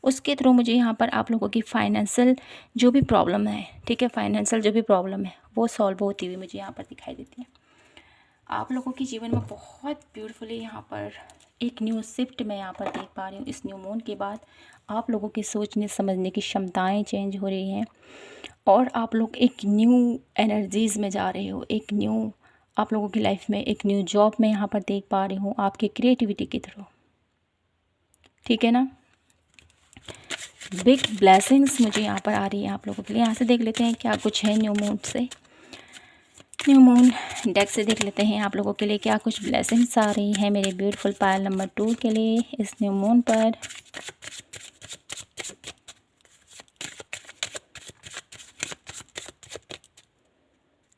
उसके थ्रू मुझे यहाँ पर आप लोगों की फाइनेंशियल जो भी प्रॉब्लम है, ठीक है, फाइनेंशियल जो भी प्रॉब्लम है वो सॉल्व होती हुई मुझे यहाँ पर दिखाई देती है। आप लोगों के जीवन में बहुत ब्यूटीफुली यहाँ पर एक न्यू शिफ्ट मैं यहाँ पर देख पा रही हूँ। इस न्यू मून के बाद आप लोगों की सोचने समझने की क्षमताएं चेंज हो रही हैं, और आप लोग एक न्यू एनर्जीज़ में जा रहे हो। एक न्यू आप लोगों की लाइफ में एक न्यू जॉब में यहाँ पर देख पा रही हूँ आपकी क्रिएटिविटी के थ्रू। ठीक है ना, बिग ब्लेसिंग्स मुझे यहाँ पर आ रही है आप लोगों के लिए। यहाँ से देख लेते हैं क्या कुछ है न्यू मून से। न्यू मून डेक से देख लेते हैं आप लोगों के लिए क्या कुछ ब्लेसिंग्स आ रही है मेरे ब्यूटीफुल पायल नंबर 2 के लिए इस न्यू मून पर।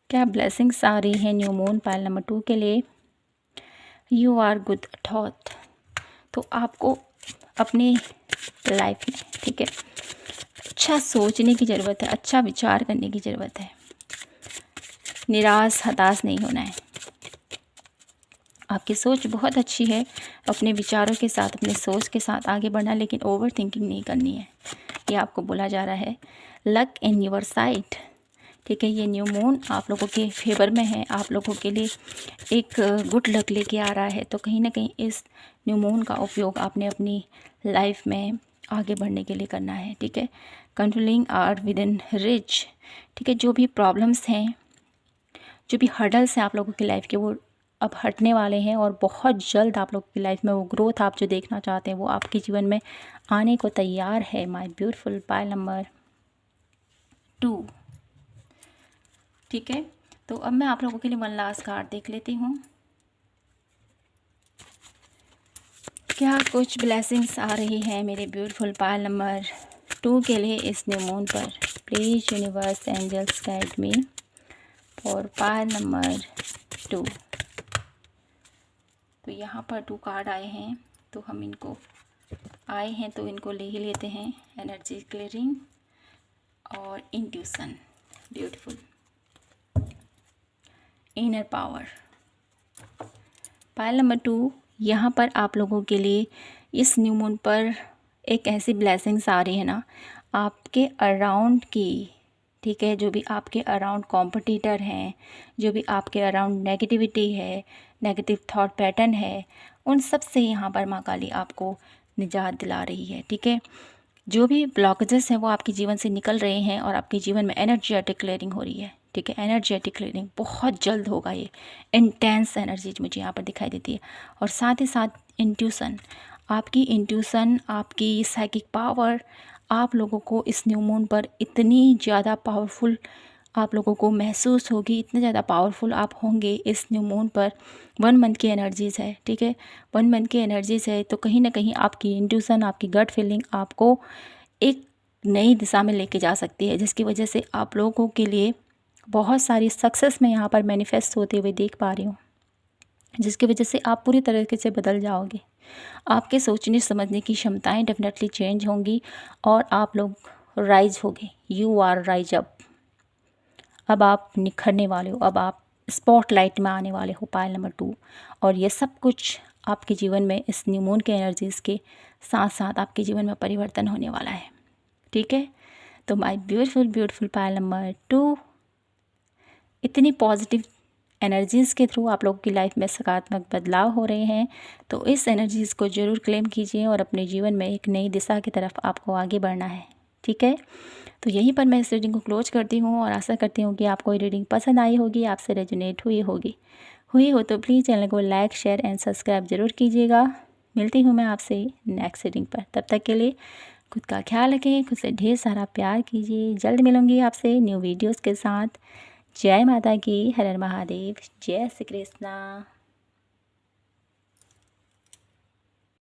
क्या ब्लेसिंग्स आ रही है न्यू मून पायल नंबर 2 के लिए। You are good thought. तो आपको अपनी लाइफ में, ठीक है, अच्छा सोचने की ज़रूरत है, अच्छा विचार करने की ज़रूरत है। निराश हताश नहीं होना है। आपकी सोच बहुत अच्छी है, अपने विचारों के साथ, अपने सोच के साथ आगे बढ़ना, लेकिन ओवर थिंकिंग नहीं करनी है, ये आपको बोला जा रहा है। Luck in your side. ठीक है, ये न्यू मून आप लोगों के फेवर में है, आप लोगों के लिए एक गुड लक लेके आ रहा है। तो कहीं ना कहीं इस न्यू मून का उपयोग आपने अपनी लाइफ में आगे बढ़ने के लिए करना है। ठीक है, controlling are within reach. ठीक है, जो भी प्रॉब्लम्स हैं, जो भी हर्डल्स हैं आप लोगों की लाइफ के, वो अब हटने वाले हैं, और बहुत जल्द आप लोगों की लाइफ में वो ग्रोथ आप जो देखना चाहते हैं वो आपके जीवन में आने को तैयार है। My beautiful pile number 2। ठीक है, तो अब मैं आप लोगों के लिए वन लास्ट कार्ड देख लेती हूँ। क्या कुछ ब्लेसिंग्स आ रही है मेरे ब्यूटीफुल पायल नंबर 2 के लिए इस न्यू मून पर। Please universe angels guide me for pile number 2। तो यहाँ पर 2 कार्ड आए हैं, तो हम इनको ले ही लेते हैं। एनर्जी क्लियरिंग और इंट्यूशन, ब्यूटीफुल इनर पावर। पायल नंबर 2, यहाँ पर आप लोगों के लिए इस न्यू मून पर एक ऐसी ब्लेसिंग्स आ रही है ना आपके अराउंड की। ठीक है, जो भी आपके अराउंड कॉम्पिटिटर हैं, जो भी आपके अराउंड नेगेटिविटी है, नेगेटिव थॉट पैटर्न है, उन सब से यहाँ पर माँ काली आपको निजात दिला रही है। ठीक है, जो भी ब्लॉकेजेस हैं वो आपके जीवन से निकल रहे हैं, और आपके जीवन में एनर्जेटिक क्लियरिंग हो रही है। ठीक है, एनर्जेटिक क्लियरिंग बहुत जल्द होगा। ये इंटेंस एनर्जी मुझे यहाँ पर दिखाई देती है। और साथ ही साथ इंट्यूशन, आपकी इंट्यूशन, आपकी साइकिक पावर आप लोगों को इस न्यू मून पर इतनी ज़्यादा पावरफुल आप लोगों को महसूस होगी, इतने ज़्यादा पावरफुल आप होंगे इस न्यू मून पर। 1 मंथ की एनर्जीज़ है। ठीक है, 1 मंथ की एनर्जीज़ है, तो कहीं ना कहीं आपकी इंट्यूशन, आपकी गट फीलिंग आपको एक नई दिशा में लेके जा सकती है, जिसकी वजह से आप लोगों के लिए बहुत सारी सक्सेस मैं यहाँ पर मैनिफेस्ट होते हुए देख पा रही हूँ, जिसकी वजह से आप पूरी तरीके से बदल जाओगे। आपके सोचने समझने की क्षमताएं डेफिनेटली चेंज होंगी, और आप लोग राइज होगे। You are rise up. अब आप निखरने वाले हो, अब आप स्पॉटलाइट में आने वाले हो, पायल नंबर 2। और ये सब कुछ आपके जीवन में इस न्यू मून के एनर्जीज़ के साथ साथ आपके जीवन में परिवर्तन होने वाला है। ठीक है, तो माय ब्यूटीफुल पायल नंबर 2, इतनी पॉजिटिव एनर्जीज़ के थ्रू आप लोगों की लाइफ में सकारात्मक बदलाव हो रहे हैं। तो इस एनर्जीज़ को ज़रूर क्लेम कीजिए और अपने जीवन में एक नई दिशा की तरफ आपको आगे बढ़ना है। ठीक है, तो यहीं पर मैं इस रीडिंग को क्लोज करती हूँ और आशा करती हूँ कि आपको ये रीडिंग पसंद आई होगी, आपसे रेजोनेट हुई हो तो प्लीज़ चैनल को लाइक, शेयर एंड सब्सक्राइब ज़रूर कीजिएगा। मिलती हूँ मैं आपसे नेक्स्ट रीडिंग पर। तब तक के लिए खुद का ख्याल रखें, खुद से ढेर सारा प्यार कीजिए। जल्द मिलूँगी आपसे न्यू वीडियोज़ के साथ। जय माता की, हर हर महादेव, जय श्री कृष्णा।